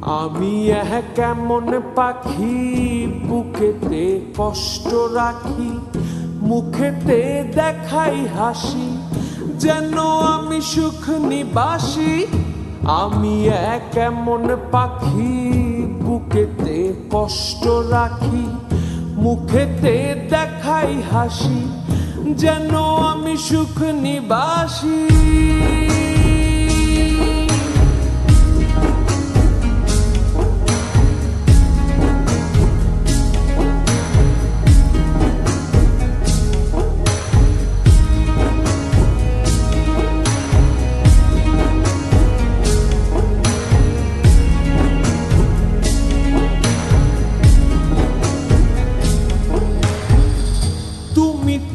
আমি কেমন পাখি বুকেতে কষ্ট রাখি, মুখেতে দেখাই হাসি, যেন আমি সুখ নিবাসী। আমি কেমন পাখি বুকেতে কষ্ট রাখি, মুখেতে দেখাই হাসি, যেন আমি সুখ নিবাসী।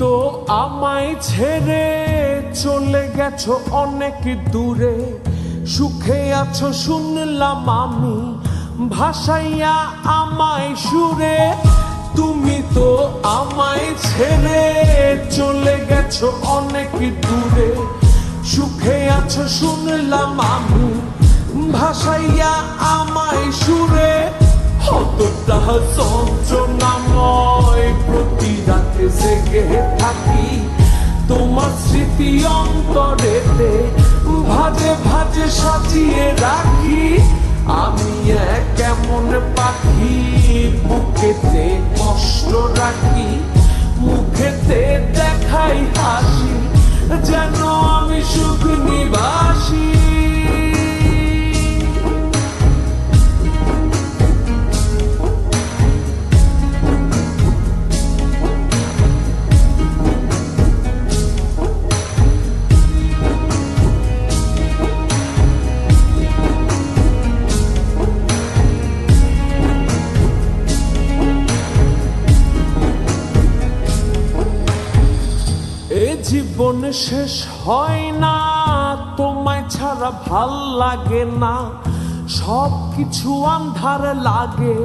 তো আমায় ছেড়ে চলে গেছো অনেক দূরে, সুখে আছো শুনলাম আমি, ভাসাইয়া আমায় সুরে। তুমি তো আমায় ছেড়ে চলে গেছো অনেক দূরে, সুখে আছো শুনলাম আমি, ভাসাইয়া আমায় সুরে। কতটা যন্ত্রণাময় প্রতি রাতে জেগে থাকি, তোমার স্মৃতি অন্তরেতে ভাজে ভাজে সাজিয়ে রাখি। আমি কেমন পাখি বুকেতে কষ্ট রাখি, মুখেতে দেখাই হাসি, যেন আমি সুখ নিবাসী। জীবন শেষ হয় না, তোমায় ছাড়া ভাল লাগে না, সব কিছু আন্ধার লাগে,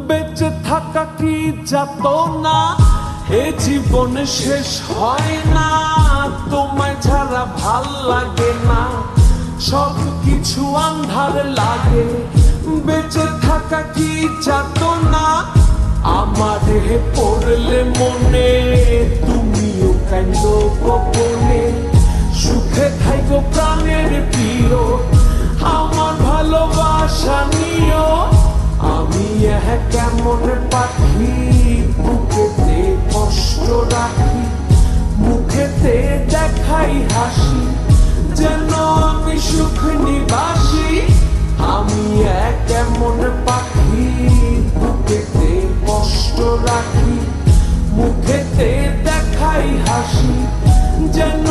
বেঁচে থাকা কি যাতনা। এ জীবন শেষ হয় না, তোমায় ছাড়া ভাল লাগে না, সব কিছু আন্ধার লাগে, বেঁচে থাকা কি যাতনা। আমারে পড়লে মনে তুমিও কান্দো গোপনে, সুখে থাইকো প্রাণের প্রিয়, আমার ভালোবাসা নিও। আমি কেমন পাখি বুকেতে কষ্ট রাখি, মুখেতে দেখাই হাসি, যেন আমি সুখ নিবাসী। আমি কেমন পাখি বুকেতে কষ্ট রাখি, মুখেতে দেখাই হাসি, যেন